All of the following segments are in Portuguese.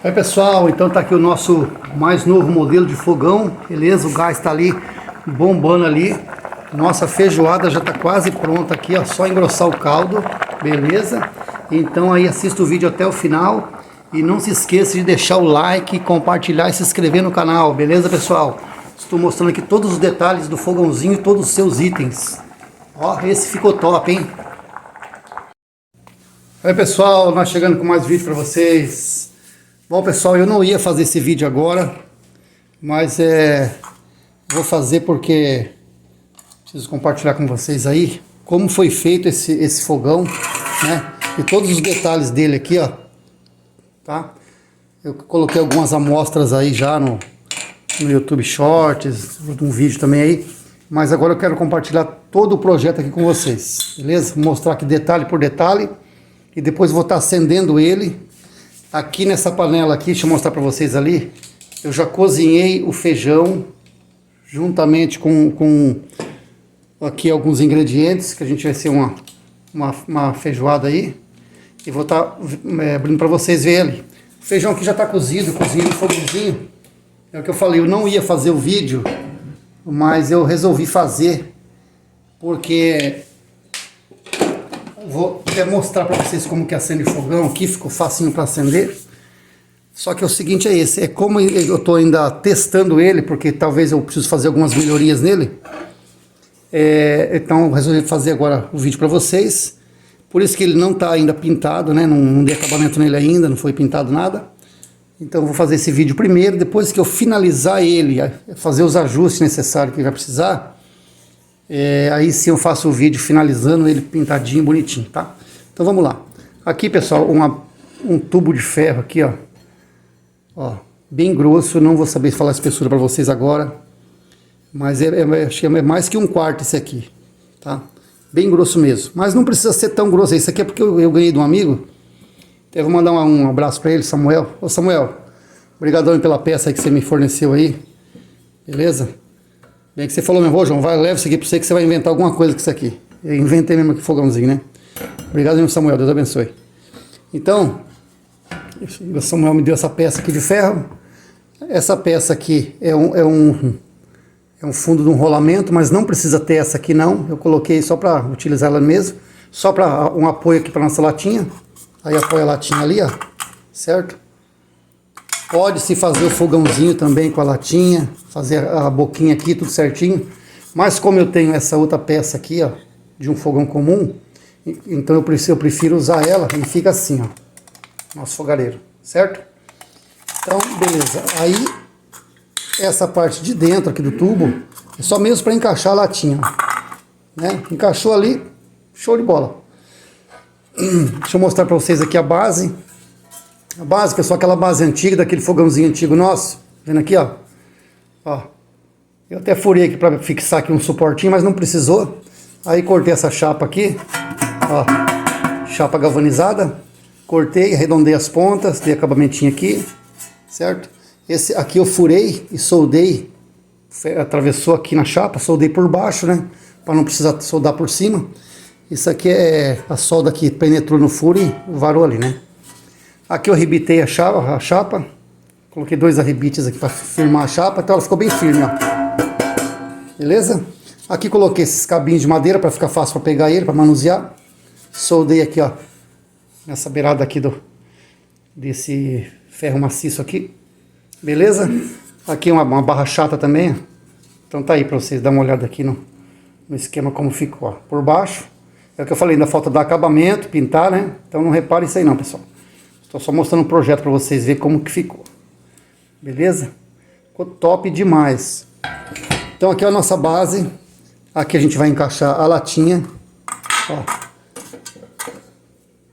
Aí pessoal, então tá aqui o nosso mais novo modelo de fogão, beleza? O gás tá ali bombando ali. Nossa feijoada já tá quase pronta aqui, ó, só engrossar o caldo, beleza? Então aí assista o vídeo até o final e não se esqueça de deixar o like, compartilhar e se inscrever no canal, beleza pessoal? Estou mostrando aqui todos os detalhes do fogãozinho e todos os seus itens. Ó, esse ficou top, hein? Aí pessoal, nós chegando com mais vídeo para vocês. Bom pessoal, eu não ia fazer esse vídeo agora, mas vou fazer porque preciso compartilhar com vocês aí como foi feito esse fogão, né? E todos os detalhes dele aqui, ó, tá? Eu coloquei algumas amostras aí já no YouTube Shorts, um vídeo também aí, mas agora eu quero compartilhar todo o projeto aqui com vocês, beleza? Vou mostrar aqui detalhe por detalhe e depois vou estar acendendo ele. Aqui nessa panela aqui, deixa eu mostrar para vocês ali, eu já cozinhei o feijão juntamente com aqui alguns ingredientes, que a gente vai ser uma feijoada aí. E vou estar abrindo para vocês verem ali. O feijão aqui já está cozido, cozinhei no fogãozinho. É o que eu falei, eu não ia fazer o vídeo, mas eu resolvi fazer, porque vou até mostrar para vocês como que acende o fogão aqui, ficou facinho para acender. Só que o seguinte é esse, como eu estou ainda testando ele, porque talvez eu preciso fazer algumas melhorias nele. Então eu resolvi fazer agora o vídeo para vocês. Por isso que ele não está ainda pintado, né? Não dei acabamento nele ainda, não foi pintado nada. Então eu vou fazer esse vídeo primeiro, depois que eu finalizar ele, fazer os ajustes necessários que vai precisar, aí sim eu faço o vídeo finalizando ele pintadinho, bonitinho, tá? Então vamos lá. Aqui pessoal, um tubo de ferro aqui, ó, bem grosso, eu não vou saber falar a espessura para vocês agora, mas acho que é mais que 1/4 esse aqui, tá? Bem grosso mesmo, mas não precisa ser tão grosso. Isso aqui é porque eu ganhei de um amigo. Eu vou mandar um abraço para ele, Samuel. Ô Samuel, obrigadão pela peça aí que você me forneceu aí, beleza? Bem que você falou mesmo, João, vai, leva isso aqui para você que você vai inventar alguma coisa com isso aqui. Eu inventei mesmo aqui fogãozinho, né? Obrigado mesmo, Samuel, Deus abençoe. Então, o Samuel me deu essa peça aqui de ferro. Essa peça aqui é um fundo de um rolamento, mas não precisa ter essa aqui não. Eu coloquei só para utilizar ela mesmo. Só para um apoio aqui para nossa latinha. Aí apoia a latinha ali, ó. Certo? Pode-se fazer o fogãozinho também com a latinha. Fazer a boquinha aqui, tudo certinho. Mas como eu tenho essa outra peça aqui, ó. De um fogão comum. Então eu prefiro usar ela e fica assim, ó. Nosso fogareiro. Certo? Então, beleza. Aí essa parte de dentro aqui do tubo é só mesmo para encaixar a latinha, né? Encaixou ali, show de bola. Deixa eu mostrar para vocês aqui a base. A base, pessoal, aquela base antiga, daquele fogãozinho antigo nosso. Vendo aqui, ó. Ó. Eu até furei aqui para fixar aqui um suportinho, mas não precisou. Aí cortei essa chapa aqui, ó. Chapa galvanizada. Cortei, arredondei as pontas, dei acabamentinho aqui, certo? Esse aqui eu furei e soldei, atravessou aqui na chapa, soldei por baixo, né? Para não precisar soldar por cima. Isso aqui é a solda que penetrou no furo e varou ali, né? Aqui eu arrebitei a chapa, coloquei 2 arrebites aqui para firmar a chapa, então ela ficou bem firme, ó. Beleza? Aqui coloquei esses cabinhos de madeira para ficar fácil para pegar ele, para manusear. Soldei aqui, ó, nessa beirada aqui desse ferro maciço aqui. Beleza? Aqui uma barra chata também. Então tá aí pra vocês darem uma olhada aqui no esquema como ficou, ó. Por baixo, é o que eu falei, ainda falta dar acabamento, pintar, né? Então não repare isso aí não, pessoal. Estou só mostrando um projeto pra vocês verem como que ficou. Beleza? Ficou top demais. Então aqui é a nossa base. Aqui a gente vai encaixar a latinha. Ó.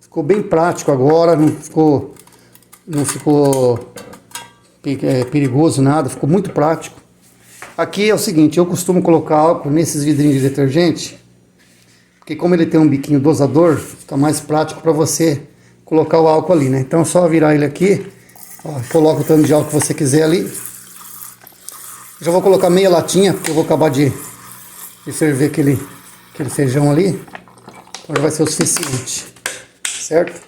Ficou bem prático agora, não ficou perigoso nada, ficou muito prático. Aqui é o seguinte, eu costumo colocar álcool nesses vidrinhos de detergente, porque como ele tem um biquinho dosador, fica mais prático para você colocar o álcool ali, né? Então é só virar ele aqui, ó, coloca o tanto de álcool que você quiser ali. Já vou colocar meia latinha, porque eu vou acabar de ferver aquele feijão ali, então já vai ser o suficiente, certo?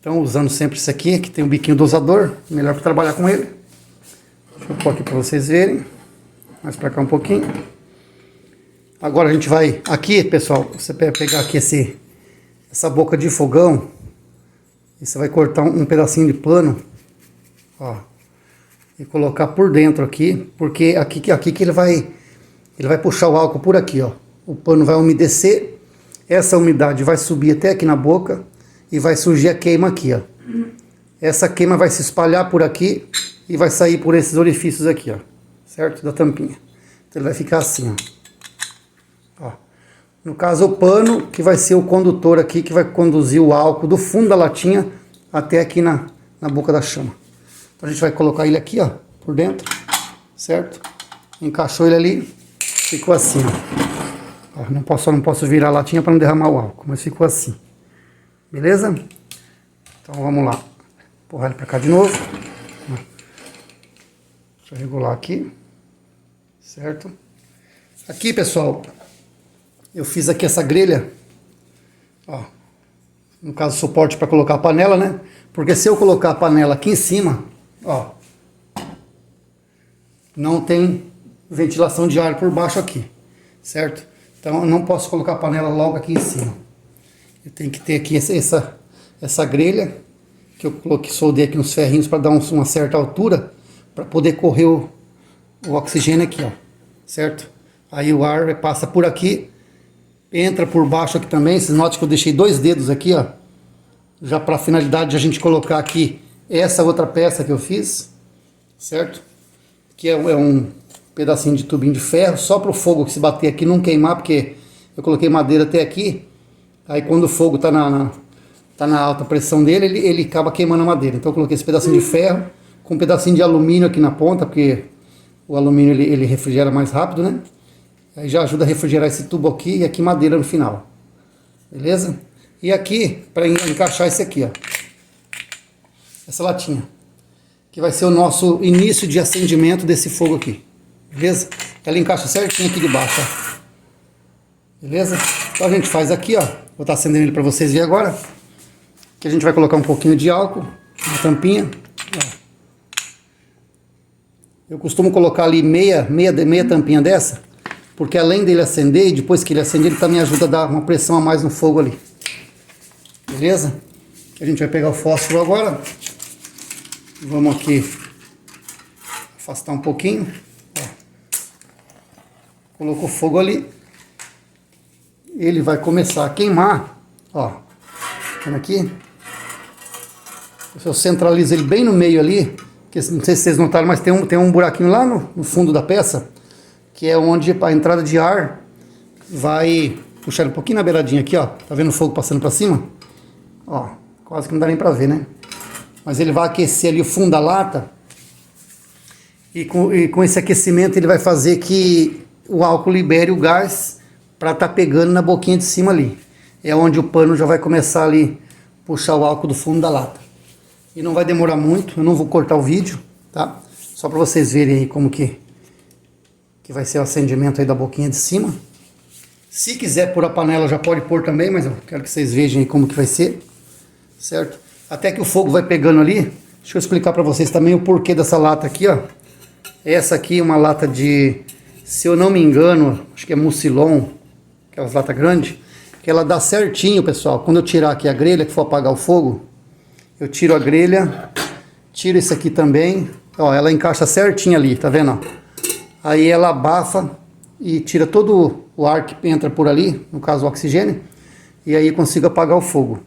Então, usando sempre isso aqui, que tem um biquinho dosador, melhor para trabalhar com ele. Deixa eu pôr aqui para vocês verem. Mais para cá um pouquinho. Agora a gente vai aqui, pessoal, você pegar aqui essa boca de fogão e você vai cortar um pedacinho de pano, ó, e colocar por dentro aqui, porque aqui que ele vai puxar o álcool por aqui, ó. O pano vai umedecer, essa umidade vai subir até aqui na boca e vai surgir a queima aqui, ó. Essa queima vai se espalhar por aqui e vai sair por esses orifícios aqui, ó, certo? Da tampinha. Então ele vai ficar assim, ó. Ó. No caso, o pano que vai ser o condutor aqui, que vai conduzir o álcool do fundo da latinha até aqui na boca da chama. Então a gente vai colocar ele aqui, ó, por dentro, certo? Encaixou ele ali, ficou assim, ó. Ó, não posso virar a latinha para não derramar o álcool, mas ficou assim. Beleza? Então vamos lá. Empurrar ele para cá de novo. Deixa eu regular aqui. Certo? Aqui, pessoal, eu fiz aqui essa grelha, ó, no caso suporte para colocar a panela, né? Porque se eu colocar a panela aqui em cima, ó, não tem ventilação de ar por baixo aqui, certo? Então eu não posso colocar a panela logo aqui em cima. Eu tenho que ter aqui essa grelha, que eu coloquei, soldei aqui uns ferrinhos para dar uma certa altura, para poder correr o oxigênio aqui, ó, certo? Aí o ar passa por aqui, entra por baixo aqui também. Vocês notem que eu deixei 2 dedos aqui, ó, já para a finalidade de a gente colocar aqui essa outra peça que eu fiz, certo? Que é um pedacinho de tubinho de ferro, só para o fogo que se bater aqui não queimar, porque eu coloquei madeira até aqui, aí quando o fogo tá na alta pressão dele, ele acaba queimando a madeira. Então eu coloquei esse pedacinho de ferro com um pedacinho de alumínio aqui na ponta, porque o alumínio ele refrigera mais rápido, né? Aí já ajuda a refrigerar esse tubo aqui, e aqui madeira no final. Beleza? E aqui, para encaixar esse aqui, ó, essa latinha, que vai ser o nosso início de acendimento desse fogo aqui. Beleza? Ela encaixa certinho aqui de baixo, ó. Beleza? Então a gente faz aqui, ó. Vou estar acendendo ele para vocês verem agora. Que a gente vai colocar um pouquinho de álcool na tampinha. Ó. Eu costumo colocar ali meia tampinha dessa, porque além dele acender, e depois que ele acender, ele também ajuda a dar uma pressão a mais no fogo ali. Beleza? A gente vai pegar o fósforo agora. Vamos aqui afastar um pouquinho. Ó. Colocou o fogo ali. Ele vai começar a queimar. Ó. Vendo aqui? Se eu centralizo ele bem no meio ali, que não sei se vocês notaram, mas tem um buraquinho lá no fundo da peça, que é onde a entrada de ar vai puxar um pouquinho na beiradinha aqui, ó. Tá vendo o fogo passando para cima? Ó, quase que não dá nem para ver, né? Mas ele vai aquecer ali o fundo da lata, e com esse aquecimento ele vai fazer que o álcool libere o gás para estar pegando na boquinha de cima ali. É onde o pano já vai começar ali puxar o álcool do fundo da lata. E não vai demorar muito, eu não vou cortar o vídeo, tá? Só para vocês verem aí como que vai ser o acendimento aí da boquinha de cima. Se quiser pôr a panela, já pode pôr também, mas eu quero que vocês vejam aí como que vai ser, certo? Até que o fogo vai pegando ali. Deixa eu explicar para vocês também o porquê dessa lata aqui, ó. Essa aqui é uma lata de, se eu não me engano, acho que é Mucilon, aquelas latas grandes, que ela dá certinho, pessoal. Quando eu tirar aqui a grelha, que for apagar o fogo, eu tiro a grelha, tiro isso aqui também, ó, ela encaixa certinho ali, tá vendo, ó? Aí ela abafa e tira todo o ar que entra por ali, no caso o oxigênio, e aí eu consigo apagar o fogo,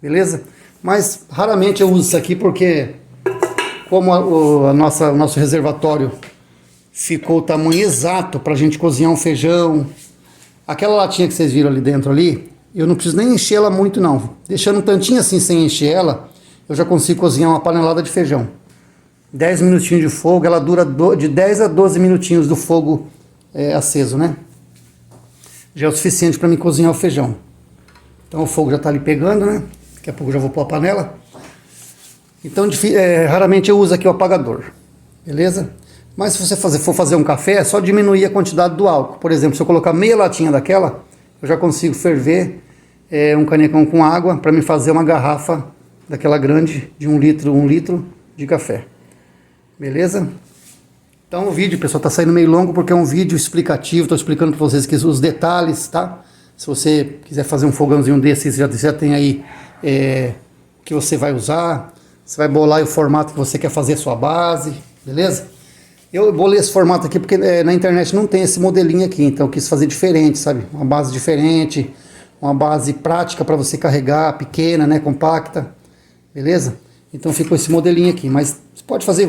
beleza? Mas raramente eu uso isso aqui porque, como o nosso reservatório ficou o tamanho exato para a gente cozinhar um feijão, aquela latinha que vocês viram ali dentro ali, eu não preciso nem encher ela muito não, deixando um tantinho assim sem encher ela, eu já consigo cozinhar uma panelada de feijão. 10 minutinhos de fogo, ela dura de 10 a 12 minutinhos do fogo aceso, né? Já é o suficiente para mim cozinhar o feijão. Então o fogo já está ali pegando, né? Daqui a pouco eu já vou pôr a panela. Então raramente eu uso aqui o apagador, beleza? Mas se você for fazer um café, é só diminuir a quantidade do álcool. Por exemplo, se eu colocar meia latinha daquela, eu já consigo ferver um canecão com água para me fazer uma garrafa daquela grande de 1 litro de café. Beleza? Então o vídeo, pessoal, tá saindo meio longo porque é um vídeo explicativo, estou explicando para vocês aqui os detalhes, tá? Se você quiser fazer um fogãozinho desse, já tem aí o que você vai usar, você vai bolar o formato que você quer fazer a sua base, beleza? Eu bolei esse formato aqui porque na internet não tem esse modelinho aqui, então eu quis fazer diferente, sabe? Uma base diferente, uma base prática para você carregar, pequena, né, compacta, beleza? Então ficou esse modelinho aqui, mas você pode fazer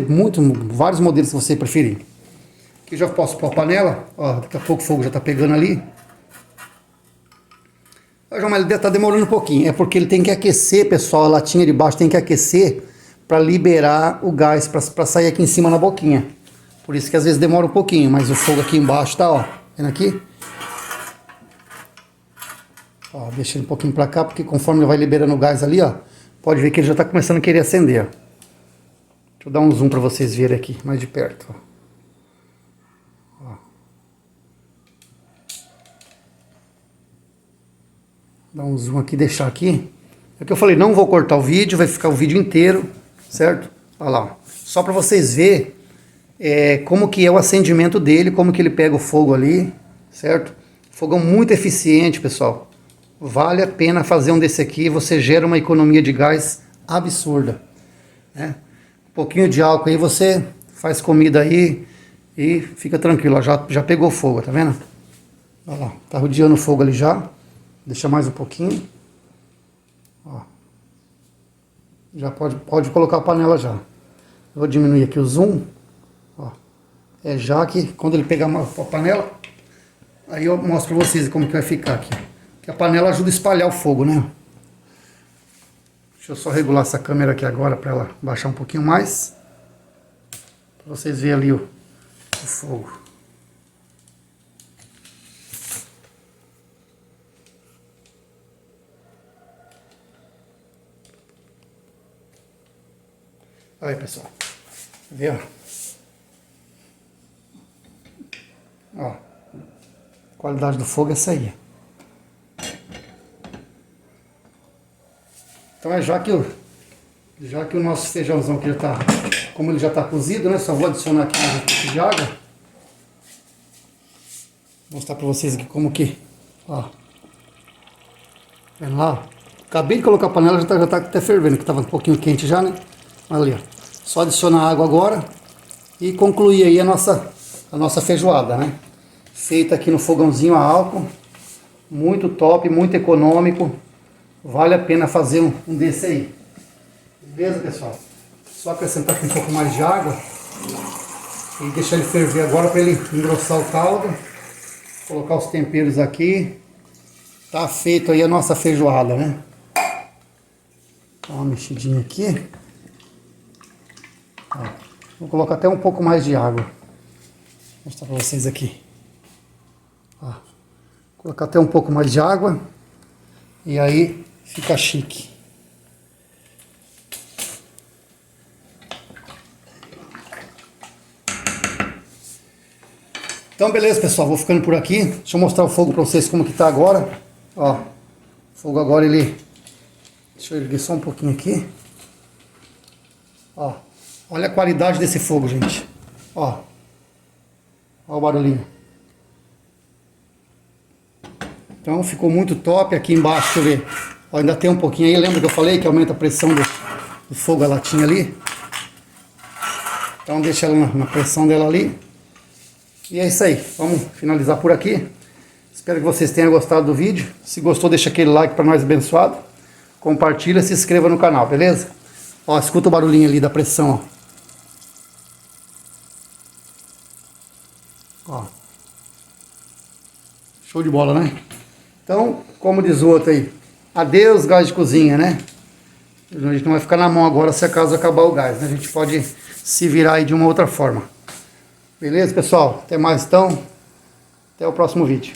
vários modelos que você preferir. Aqui já posso pôr a panela, ó, daqui a pouco o fogo já tá pegando ali. Mas ele tá demorando um pouquinho, é porque ele tem que aquecer, pessoal, a latinha de baixo tem que aquecer para liberar o gás, para sair aqui em cima na boquinha. Por isso que às vezes demora um pouquinho, mas o fogo aqui embaixo tá, ó, vendo aqui? Ó, deixa ele um pouquinho para cá, porque conforme ele vai liberando o gás ali, ó, pode ver que ele já tá começando a querer acender, ó. Deixa eu dar um zoom para vocês verem aqui, mais de perto, ó. Dar um zoom aqui, deixar aqui. É que eu falei, não vou cortar o vídeo, vai ficar o vídeo inteiro, certo? Olha lá, ó. Só para vocês verem como que é o acendimento dele, como que ele pega o fogo ali, certo? Fogão muito eficiente, pessoal. Vale a pena fazer um desse aqui, você gera uma economia de gás absurda, né? Um pouquinho de álcool aí, você faz comida aí e fica tranquilo, ó, já pegou fogo, tá vendo? Olha lá, tá rodeando o fogo ali já. Deixa mais um pouquinho. Ó. Já pode colocar a panela já. Eu vou diminuir aqui o zoom. Ó. É já que quando ele pegar a panela, aí eu mostro pra vocês como que vai ficar aqui. Que a panela ajuda a espalhar o fogo, né? Deixa eu só regular essa câmera aqui agora para ela baixar um pouquinho mais. Pra vocês verem ali o fogo. Aí, pessoal. Vê, ó. Ó. A qualidade do fogo é essa aí. Então já que o nosso feijãozão aqui já tá, como ele já tá cozido, né? Só vou adicionar aqui mais um pouco de água. Vou mostrar pra vocês aqui como que, ó. Vendo lá, ó. Acabei de colocar a panela, já tá até fervendo, que tava um pouquinho quente já, né? Olha ali, ó. Só adicionar água agora e concluir aí a nossa feijoada, né? Feita aqui no fogãozinho a álcool. Muito top, muito econômico. Vale a pena fazer um desse aí. Beleza, pessoal? Só acrescentar aqui um pouco mais de água e deixar ele ferver agora para ele engrossar o caldo. Colocar os temperos aqui. Tá feito aí a nossa feijoada, né? Dá uma mexidinha aqui. Ó, vou colocar até um pouco mais de água. Vou mostrar para vocês aqui. Ó, colocar até um pouco mais de água. E aí fica chique. Então beleza, pessoal, vou ficando por aqui. Deixa eu mostrar o fogo para vocês como que tá agora. Ó, o fogo agora ele... Deixa eu erguer só um pouquinho aqui. Ó, olha a qualidade desse fogo, gente. Ó, ó o barulhinho. Então ficou muito top. Aqui embaixo, deixa eu ver. Ó, ainda tem um pouquinho aí. Lembra que eu falei que aumenta a pressão do fogo, a latinha ali? Então deixa ela na pressão dela ali. E é isso aí. Vamos finalizar por aqui. Espero que vocês tenham gostado do vídeo. Se gostou, deixa aquele like para nós abençoado. Compartilha, se inscreva no canal, beleza? Ó, escuta o barulhinho ali da pressão, ó. Ó. Show de bola, né? Então, como diz o outro aí, adeus gás de cozinha, né? A gente não vai ficar na mão agora se acaso acabar o gás, né? A gente pode se virar aí de uma outra forma. Beleza, pessoal? Até mais então. Até o próximo vídeo.